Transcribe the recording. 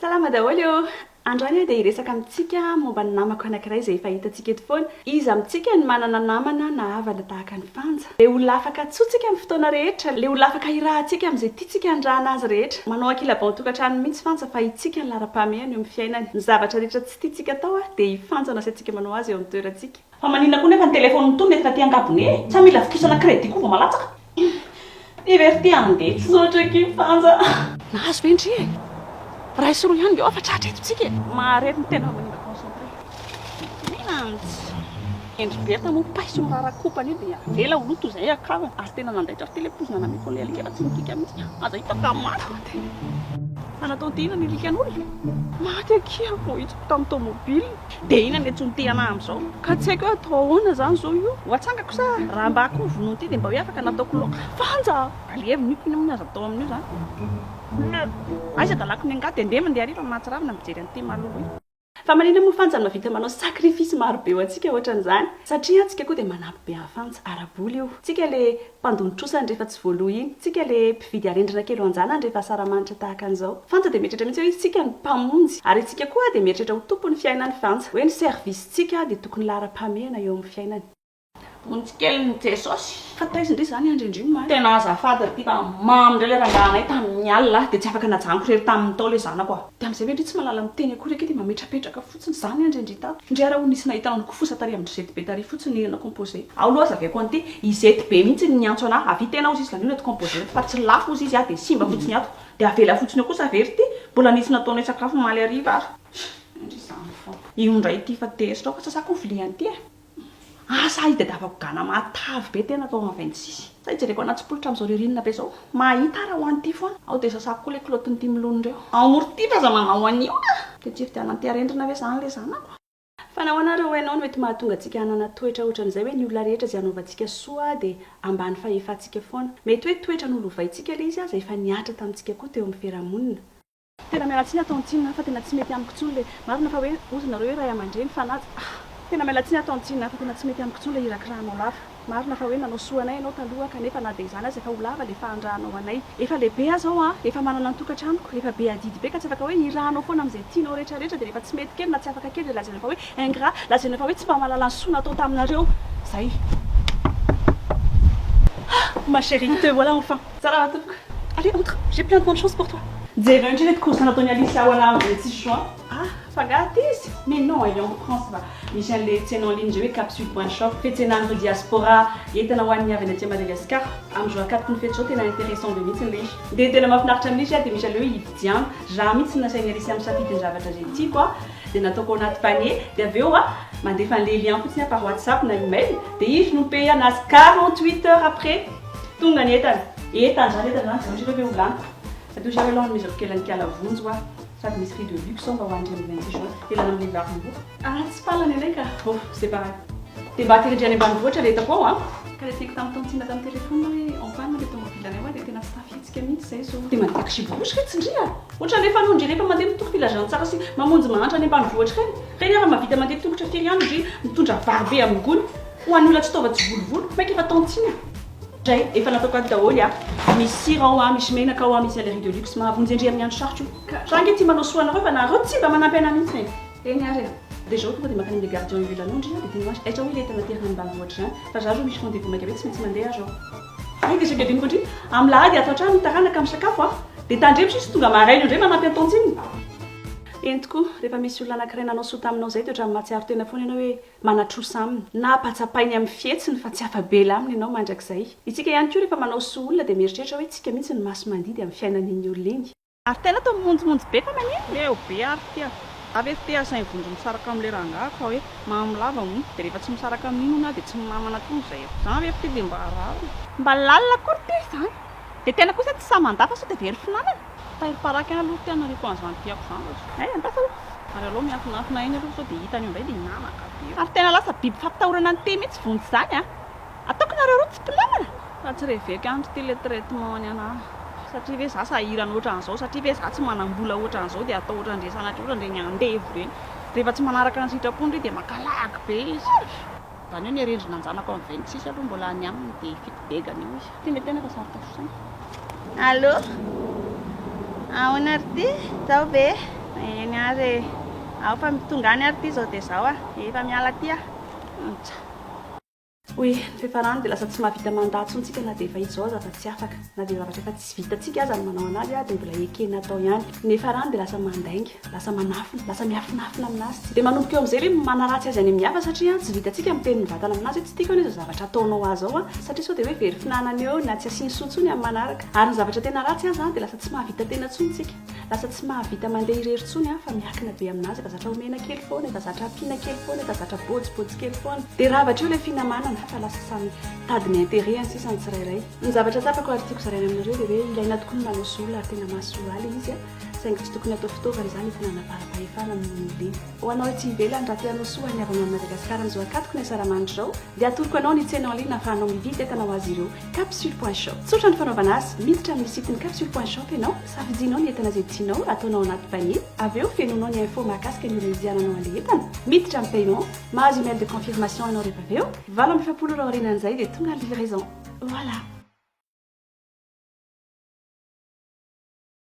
Salama daholo. Androany dia hiresaka amintsika momba ny namako anankiray izay efa hitantsika eto foana. Izy amintsika ny manana namana na havana tahaka ny fanja. Le olona afaka atsotsika amin'ny fotoana rehetra, le olona afaka irahantsika amin'izay tiantsika andrahana azy rehetra. Manao ankilabao tokantrano mihitsy fanja fa itsika ny lara-pahamehana eo amin'ny fiainany. Ny zavatra rehetra tsy tiantsika atao dia hifanjana sy antsika manao azy eo amin'ny toerantsika. Fa maninona koa nefa ny telefaoniny tony netina aty angabone. Sa mila fikisana crédit koa vao malatsaka. Diverty andeha tsoratra kely fanja. Nahazo vendry e. Raha isoro ihany eo fa tratretontsika. Maharety ny tena manimba concentré. Minantsy. Endry berta moa paiso mirarakopana io dia avela oloto izay akavana. Ary tena nandaitra telepozina nameko le alika tsy nikika mihitsy. Aza hitaka maty. Anatao ina ny likan'olona. Maty akia vao hitsoko tamin'ny tomobily. Dia ina ny antsony ana amin'izao. Ka tsy haiko hoe atao ahoana izany izao io. Hoatsangako sa raha mba akoho vonoiny ity dia mba hoe afaka nataoko loka. Fanja! Alehavo niko ina amin'ny azo atao amin'io izany. Aiza dalako ny angaty andeha mandeha ariva mahatsiravina mijery an'ity malolo io. Fa maninona moa fanja no mavita manao sakrifisy maro be ho antsika ohatran'izany. Satria antsika koa dia manampy be hafanja araboly io. Tsika le mpandonitrosany rehefa tsy voaloha iny, tsika le mpividy arendrina kely ho anjanany rehefa saramanitra tahaka an'izao. Fanja dia mieritreritra mihitsy hoe tsika ny mpamonjy, ary tsika koa dia mieritreritra ho tompony fiainany fanja. Hoe ny service-tsika dia tokony lara-pahamehana eo amin'ny fiainany. Ontsykely ny Jesosy. Fa taizindry izany andrendrimo ma. Tena azafady ity mamy indray le rangahanay tamin'ny alina dia tsy afaka najanoko rery tamin'ny tao le zanako. Dia amin'izay hoe tsy malala miteny akory aky dia mametrapetraka fotsiny izany andrendry tato. Ndry ara ho nisy nahitana ny kofosa tary amin'ny zety be tary fotsiny irana composé. Ao loha azaveko an'ity izety be mihitsy ny antso anahy. Avitena ozy izy lanio eto composé fa tsy lafo ozy izy dia simba fotsiny ato. Dia avela fotsiny kosa very ity mbola nisy nataonay sakafo maly ariva ary. Indry izany foana. Io ndray ity fa tesitra ao fa sasako ny vilia an'ity e. Asa ide davako gana matavy be tena tao amin'ny 26. Sa ijereko anaty politra amin'izao ririnina be izao. Mahita raha ho an'ity foana. Ao dia sasako koa le kilotiny ity milony ireo. Ao morty fa za manao an'io. Dia tsy fitiana an'ity arendrina ve izany le zanako. Fa nahoana raha hoenao no mety mahatonga antsika hanana toetra ohatran'izay hoe ny olona rehetra izay hanaovantsika soa dia ambany fahefantsika foana. Mety hoe toetra nolovaintsika ilay izy aza efa niatra tamintsika koa teo amin'ny fiarahamonina. Tena miala tsiny atao antsinina fa tena tsy mety amiko intsony le marina fa hoe ozy nareo hoe ray aman-dreny fanaja. Tena miala tsiny atao antsinina fa tena tsy mety amiko intsony le irakirahanao lava. Marina fa hoe nanao soa anay ianao taloha kanefa na dia izany aza efa ho lava le fahandrahanao anay. Efa lehibe aza ao efa manana ny tokantranoko, efa be adidy be ka tsy afaka hoe irahanao foana amin'izay tianao rehetra rehetra dia rehefa tsy mety kely na tsy afaka kely dia lazaina fa hoe ingrat, lazaina fa hoe tsy mba mahalala ny soa natao taminareo. Zay. Ma chérie, te voilà enfin. Ça va tout. Allez, entre. J'ai plein de bonnes choses pour toi. Zéro, j'ai les courses Anatolia Alicia Wana le 6 juin. Ah, fagatis. Mais non, il y a en France va. Michel les tiens en ligne, je vais capsule.shop. Faites un diaspora. Il est en Wania avec Madagascar. Am jour 4 kun fait chaud et intéressant de meeting les. Des télémaf n'artem les de Michel lui tiens. Jamais tu n'as jamais réussi à me chapitre déjà avec agenti quoi. De notre conat panier, de VOA. M'a défendu les liens petit par WhatsApp, na email. Des nous paye à 48 heures après. Tout gagné tal. Et t'as jamais de là, je vais vous là. Sady ozy aloha misy avikelany kialavonjo a sady misy rideau luxe mba ho andry amin'ny 26 juin dia lana amin'ny vavim-boa. Ah, tsy palany anay ka. Oh, c'est pareil. Dia mba tirindriany ambanivohitra le hitako ao a. Ka le tiako tamin'ny taontsina tamin'ny telefona hoe en panne le tomobile anay hoa dia tena tsy tafitsika mihitsy izay zao. Dia mandeha kisiborosika tsindria. Ohatra nefa anondry rehefa mandeha mitoko filazana tsara sy mamonjy mahantra any ambanivohitra reny. Reny ara mavita mandeha tongotra firy ihany ndry mitondra vary be amin'ny gony. Ho an'ny olona tsy taova tsy volovolo. Maika efa taontsina. Zay efa nataoko ato daholo a. Misy sira ao a, misy menaka ao a, misy le rideau luxe mahavonjy indri amin'ny andro sarotro. Raha ange ty manao soanareo fa nareo tsy mba manampy ana mihitsy e. Teny ary. Déjà tonga dia makany le gardien ivelan'ondry dia teny hoazy etra hoe le tena terina ambanivohitra izany fa za zao misy rendez-vous maika be tsy maintsy mandeha azo aho. Ay dia sakadiniko indri amin'ny lahady ato an-trano taranaka amin'ny sakafo a. Dia tandremo sisy tonga maraina indray manampy an-taontsiny. Eny tokoa rehefa misy olona anankiray nanao soa taminao izay toetra mahatsiaro tena foana ianao hoe manatrosa aminy na patsapainy amin'ny fihetsiny fa tsy afabela aminy ianao mandrakizay. Itsika ihany koa rehefa manao soa olona dia mieritreritra hoe tsika mihitsy ny maso mandidy amin'ny fiainan'iny olona iny. Ary tena tao mimonjimonjy be fa manino leo be ary tia. Avy eto tia sain vonjy misaraka amin'ilay rangaha fa hoe mamilava dia rehefa tsy misaraka amin'ino na dia tsy mamana toy izay zany efa dia mba raro. Mba lalina kory ty izany. Dia tena kosa tsy samandafa sao dia very finanana. Tahiry paraky aloha tena rehefa an'izany tiako izany. Ay andasa ary aloha miafinafina iny aloha sao dia hitany eo indray dia hinanaka be. Ary tena lasa biby fampitahorana ny te mihitsy vonjy izany a. Ataoko nareo roa tsy mpinamana. Fa tsy reveka andro ty le traitement ny anahy. Satria ve za sahirana ohatran'izao satria ve za tsy manam-bola ohatran'izao dia atao ohatran'ireny sanatria ohatran'ireny andevo ireny. Rehefa tsy manaraka ny sitrapony ireny dia makalaky be izy. Izany hoe ny arendrina anjanako amin'ny 26 aloha mbola any aminy dia fitibegana io izy. Tena tena fa sarotra fosaina. Allô? Ahoana ry ty? Zao ve? eny ary ao fa mitongany ary ty zao dia zao efa miala ty oe fefarano dia lasa tsy mahavita mandatsontsika na dia efa izao zava tsy afaka na dia zavatra efa tsy vitantsika aza ny manao anazy dia mbola ekena atao ihany nefa rano dia lasa mandainga lasa manafina lasa miafinafina aminazy dia manomboka eo amin'izay hoe manaratsy azy any amin'ny hafa satria tsy vitantsika miteny ny vatana aminazy hoe tsy tiako an'izo zavatra ataonao azy ao satria sao dia hoe very finanana eo na tsy asiany sontsony amin'ny manaraka ary ny zavatra tena ratsy azy dia lasa tsy mahavita tena tsontsika lasa tsy mahavita mandeha irery-tsony fa miakina be aminazy efa zatra homena kely foana efa zatra ampiana kely foana efa zatra botsy kely foana dia raha vatra eo ilay finamanana fa lasa samy tadiny intérêt any sisa ny tsirairay ny zavatra tsapako ary tiako zaraina aminareo dia hoe ilaina tokoa ny manosola ary tena mahasoaly izy saingy tsy tokony atao fitaovana izany efa nanapara-pahefana amin'ny ho anao tsy ivelany raha tia nosoa ny avana Madagasikara ny zao akatoko ny saramandry zao dia atoroko anao ny tsena en ligne ahafahanao mividy entana ho azy ireo capsule.shop tsotra ny fanaovana azy miditra amin'ny sitiny capsule.shop ianao safidianao ny entana izay tianao ataonao anaty panier avy eo fenonao ny info mahakasika ny reziananao an'ilay entana miditra amin'ny paiement mahazo email de confirmation ianao rehefa avy eo 20 raha orinan'izay dia tonga livraison voilà